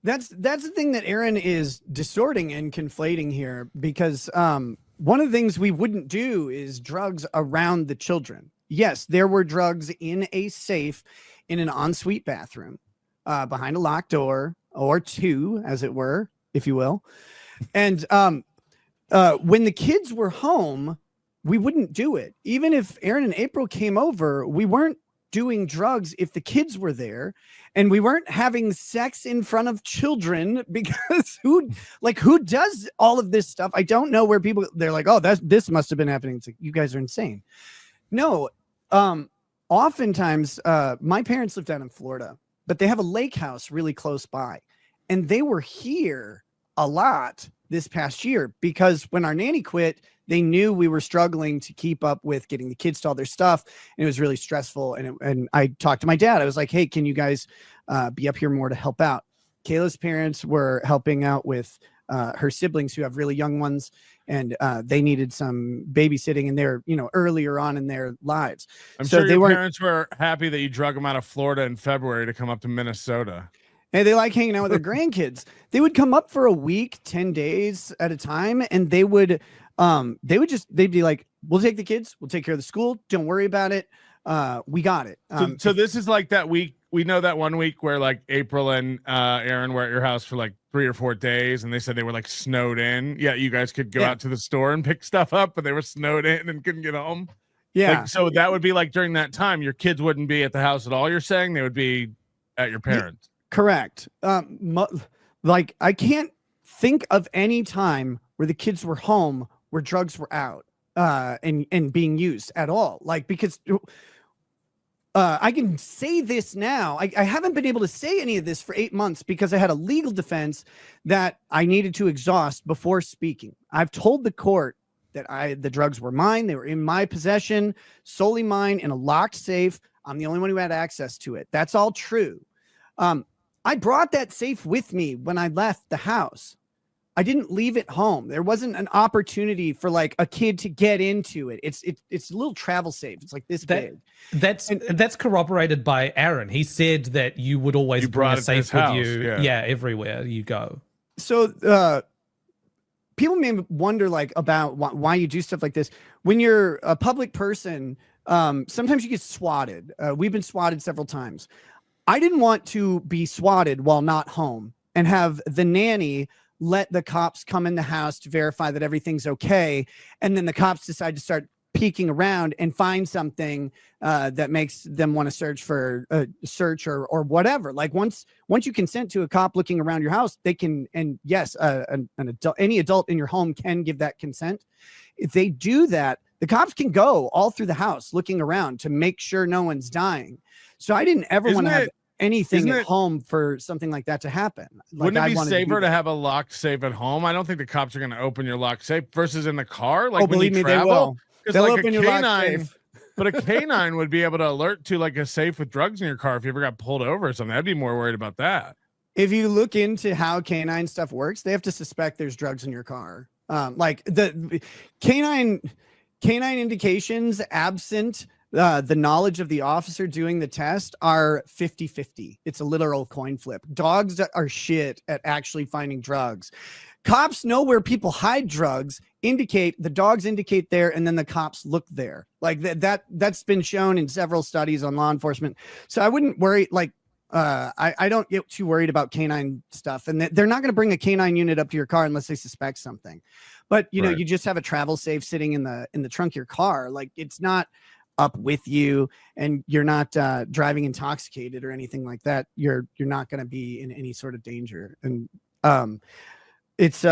That's the thing that Aaron is distorting and conflating here, because one of the things we wouldn't do is drugs around the children. Yes, there were drugs in a safe in an ensuite bathroom behind a locked door, or two, as it were, if you will. And when the kids were home, we wouldn't do it. Even if Aaron and April came over, we weren't doing drugs if the kids were there, and we weren't having sex in front of children, because who does all of this stuff? I don't know where they're like, oh, this must have been happening. It's like, you guys are insane. No. Oftentimes my parents lived down in Florida, but they have a lake house really close by, and they were here a lot this past year, because when our nanny quit, they knew we were struggling to keep up with getting the kids to all their stuff, and it was really stressful. And I talked to my dad. I was like, hey, can you guys be up here more to help out? Kayla's parents were helping out with her siblings who have really young ones, and they needed some babysitting, and they're, earlier on in their lives. I'm sure your parents were happy that you drug them out of Florida in February to come up to Minnesota. And they like hanging out with their grandkids. They would come up for a week, 10 days at a time, and they'd be like, we'll take the kids, we'll take care of the school, don't worry about it. We got it. So this is like that week. We know that one week where like April and Aaron were at your house for like 3 or 4 days, and they said they were like snowed in. Yeah, you guys could go out to the store and pick stuff up, but they were snowed in and couldn't get home. Yeah. Like, so that would be like during that time, your kids wouldn't be at the house at all. You're saying they would be at your parents. Correct. Like, I can't think of any time where the kids were home where drugs were out and being used at all. Like, because I can say this now. I haven't been able to say any of this for 8 months because I had a legal defense that I needed to exhaust before speaking. I've told the court that the drugs were mine. They were in my possession, solely mine, in a locked safe. I'm the only one who had access to it. That's all true. I brought that safe with me when I left the house. I didn't leave it home. There wasn't an opportunity for like a kid to get into it. It's a little travel safe. It's like this big. That's corroborated by Aaron. He said that you would always bring a safe with you. Yeah, everywhere you go. So people may wonder like about why you do stuff like this. When you're a public person, sometimes you get swatted. We've been swatted several times. I didn't want to be swatted while not home and have the nanny let the cops come in the house to verify that everything's okay. And then the cops decide to start peeking around and find something that makes them want to search for a search or whatever. Like once you consent to a cop looking around your house, they can, and yes, an adult, any adult in your home can give that consent. If they do that, the cops can go all through the house looking around to make sure no one's dying. So I didn't ever want to have anything at home for something like that to happen. Like, wouldn't it be safer to have a locked safe at home? I don't think the cops are going to open your locked safe versus in the car. Like, believe me, they will. They'll like open your locked safe. But a canine would be able to alert to like a safe with drugs in your car if you ever got pulled over or something. I'd be more worried about that. If you look into how canine stuff works, they have to suspect there's drugs in your car. Like the canine indications absent the knowledge of the officer doing the test are 50-50. It's a literal coin flip. Dogs are shit at actually finding drugs. Cops know where people hide drugs, the dogs indicate there, and then the cops look there. Like that's been shown in several studies on law enforcement. So I wouldn't worry. Like I don't get too worried about canine stuff, and they're not going to bring a canine unit up to your car unless they suspect something. But you know, you just have a travel safe sitting in the trunk of your car. Like it's not up with you, and you're not driving intoxicated or anything like that. You're not going to be in any sort of danger. And it's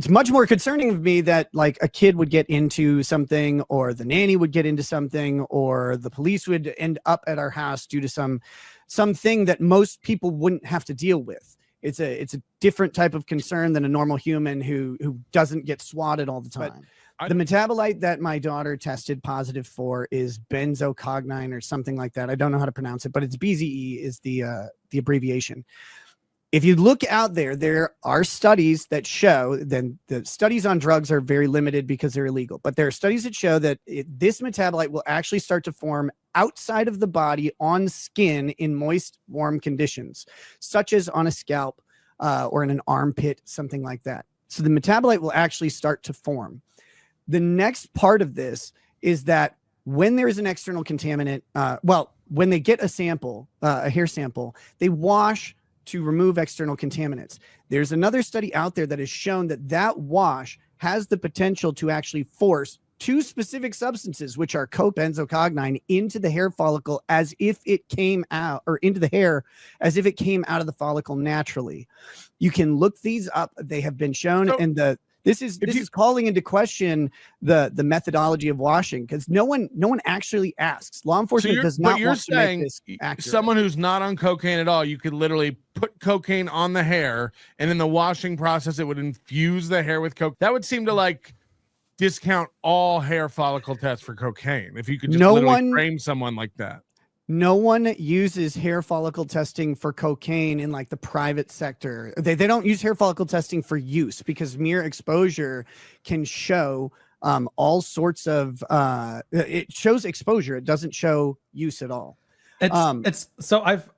much more concerning of me that like a kid would get into something, or the nanny would get into something, or the police would end up at our house due to something that most people wouldn't have to deal with. It's a different type of concern than a normal human who doesn't get swatted all the time. The metabolite that my daughter tested positive for is benzocaine or something like that. I don't know how to pronounce it, but it's BZE is the abbreviation. if you look out there, there are studies that show, then the studies on drugs are very limited because they're illegal, but there are studies that show that this metabolite will actually start to form outside of the body on skin in moist, warm conditions, such as on a scalp or in an armpit, something like that. So the metabolite will actually start to form. The next part of this is that when there is an external contaminant, when they get a sample, a hair sample, they wash to remove external contaminants. There's another study out there that has shown that that wash has the potential to actually force two specific substances, which are cobenzocagnine, into the hair follicle as if it came out, or into the hair as if it came out of the follicle naturally. You can look these up. They have been shown, and this is calling into question the methodology of washing, because no one actually asks. Law enforcement does not want to make this accurate. Someone who's not on cocaine at all, you could literally put cocaine on the hair, and in the washing process, it would infuse the hair with coke. That would seem to like discount all hair follicle tests for cocaine. If you could just literally frame someone like that. No one uses hair follicle testing for cocaine in like the private sector. They don't use hair follicle testing for use, because mere exposure can show all sorts of it shows exposure. It doesn't show use at all. So I've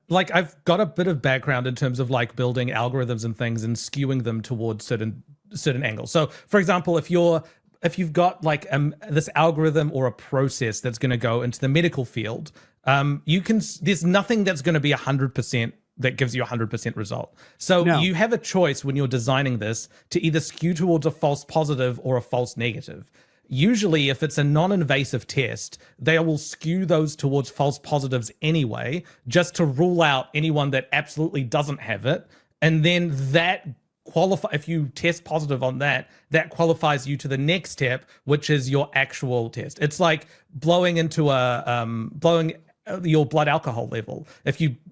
got a bit of background in terms of like building algorithms and things and skewing them towards certain angles. So for example, if you've got like this algorithm or a process that's going to go into the medical field, there's nothing that's going to be 100% that gives you 100% result. So you have a choice when you're designing this to either skew towards a false positive or a false negative. Usually, if it's a non-invasive test, they will skew those towards false positives anyway, just to rule out anyone that absolutely doesn't have it. And then that if you test positive on that qualifies you to the next step, which is your actual test. It's like blowing into your blood alcohol level.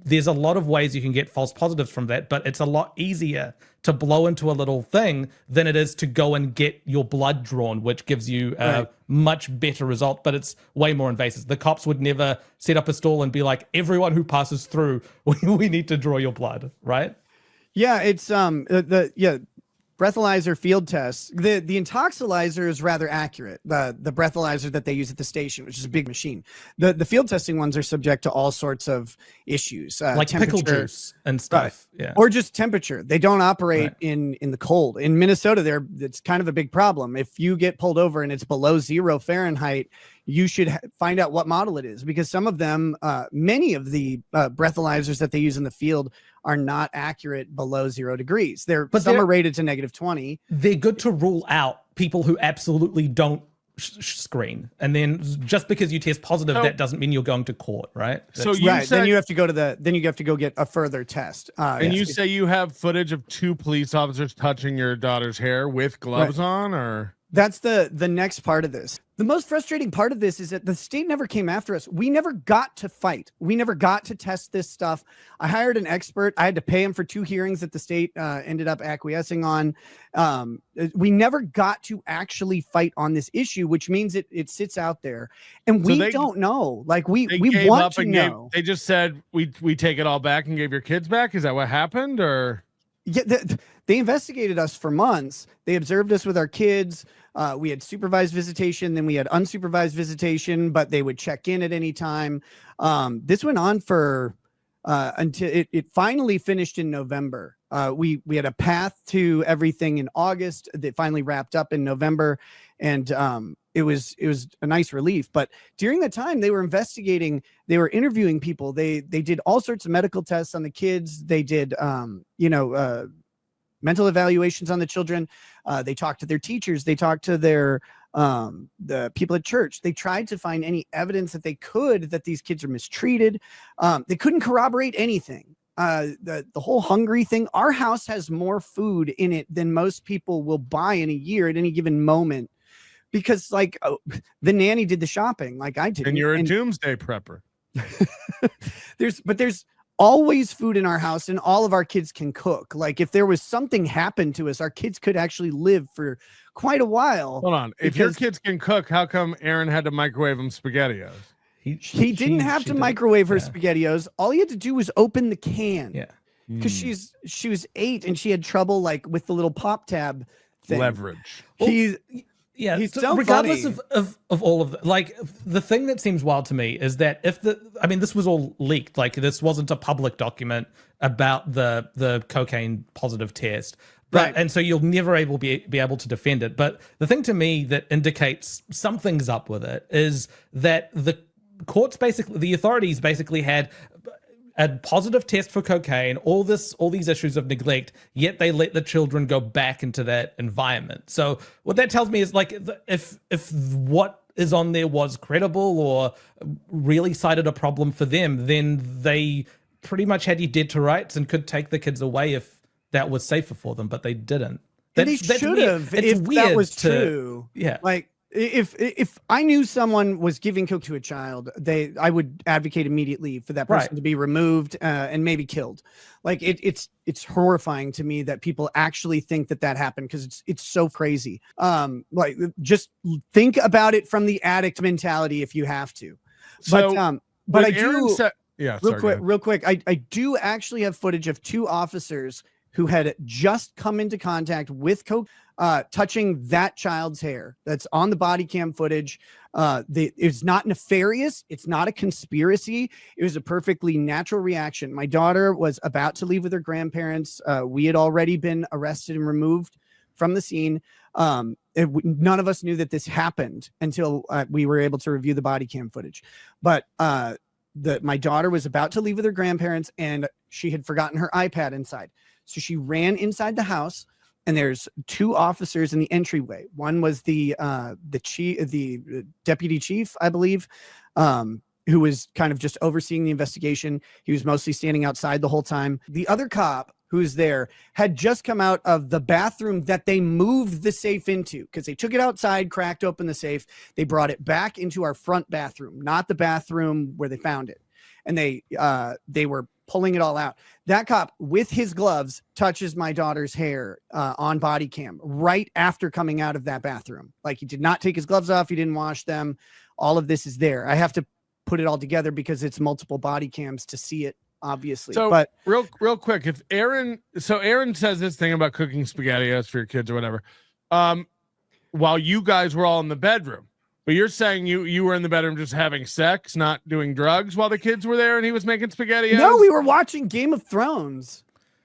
There's a lot of ways you can get false positives from that, but it's a lot easier to blow into a little thing than it is to go and get your blood drawn, which gives you a much better result, but it's way more invasive. The cops would never set up a stall and be like, everyone who passes through, we need to draw your blood, right? Yeah, it's breathalyzer field tests. The intoxilizer is rather accurate. The breathalyzer that they use at the station, which is a big machine. The field testing ones are subject to all sorts of issues, like pickle juice and stuff, or just temperature. They don't operate in the cold. In Minnesota, it's kind of a big problem. If you get pulled over and it's below 0 Fahrenheit, you should find out what model it is, because some of them, many of the breathalyzers that they use in the field are not accurate below 0 degrees. Some are rated to -20. They're good to rule out people who absolutely don't screen, and then just because you test positive, that doesn't mean you're going to court, right? Then you have to go get a further test. And you say you have footage of 2 police officers touching your daughter's hair with gloves on, or? That's the next part of this. The most frustrating part of this is that the state never came after us. We never got to fight. We never got to test this stuff. I hired an expert. I had to pay him for 2 hearings that the state ended up acquiescing on. We never got to actually fight on this issue, which means it sits out there, and we don't know. Like we want to know. They just said we take it all back and gave your kids back. Is that what happened, or? Yeah, they investigated us for months. They observed us with our kids. We had supervised visitation, then we had unsupervised visitation, but they would check in at any time. This went on for until it finally finished in November. We had a path to everything in August. They finally wrapped up in November, and it was a nice relief. But during the time, they were investigating, they were interviewing people. They did all sorts of medical tests on the kids. They did mental evaluations on the children. They talked to their teachers. They talked to the people at church. They tried to find any evidence that they could that these kids are mistreated. They couldn't corroborate anything. The whole hungry thing. Our house has more food in it than most people will buy in a year at any given moment, because the nanny did the shopping like I did. And you're a doomsday prepper. There's always food in our house, and all of our kids can cook. Like if there was something happened to us, our kids could actually live for quite a while. Hold on. If your kids can cook, how come Aaron had to microwave them SpaghettiOs? He didn't have to microwave her SpaghettiOs. All he had to do was open the can. Yeah. because she was 8 and she had trouble like with the little pop tab thing. Leverage. He's he's so regardless funny. of all of like the thing that seems wild to me is that if this was all leaked, like this wasn't a public document about the cocaine positive test. But Right. and so you'll never be able to defend it. But the thing to me that indicates something's up with it is that the authorities basically had a positive test for cocaine, all these issues of neglect, yet they let the children go back into that environment. So what that tells me is like if what is on there was credible or really cited a problem for them, then they pretty much had you dead to rights and could take the kids away if that was safer for them, but they didn't. And they should have if that was true. Yeah. Like if I knew someone was giving coke to a child, I would advocate immediately for that person to be removed and maybe killed. Like it's horrifying to me that people actually think that happened because it's so crazy. Like just think about it from the addict mentality if you have to. So, but I do real quick. I do actually have footage of 2 officers who had just come into contact with coke, touching that child's hair. That's on the body cam footage. It's not nefarious. It's not a conspiracy. It was a perfectly natural reaction. My daughter was about to leave with her grandparents. We had already been arrested and removed from the scene. None of us knew that this happened until we were able to review the body cam footage. But my daughter was about to leave with her grandparents and she had forgotten her iPad inside. So she ran inside the house, and there's 2 officers in the entryway. One was the deputy chief, I believe, who was kind of just overseeing the investigation. He was mostly standing outside the whole time. The other cop who's there had just come out of the bathroom that they moved the safe into because they took it outside, cracked open the safe. They brought it back into our front bathroom, not the bathroom where they found it. And they were pulling it all out. That cop with his gloves touches my daughter's hair on body cam right after coming out of that bathroom. Like he did not take his gloves off. He didn't wash them. All of this is there. I have to put it all together because it's multiple body cams to see it, obviously. So but real quick, if Aaron says this thing about cooking spaghettios for your kids or whatever, while you guys were all in the bedroom, but you're saying you were in the bedroom just having sex, not doing drugs while the kids were there and he was making spaghettios? No, we were watching Game of Thrones.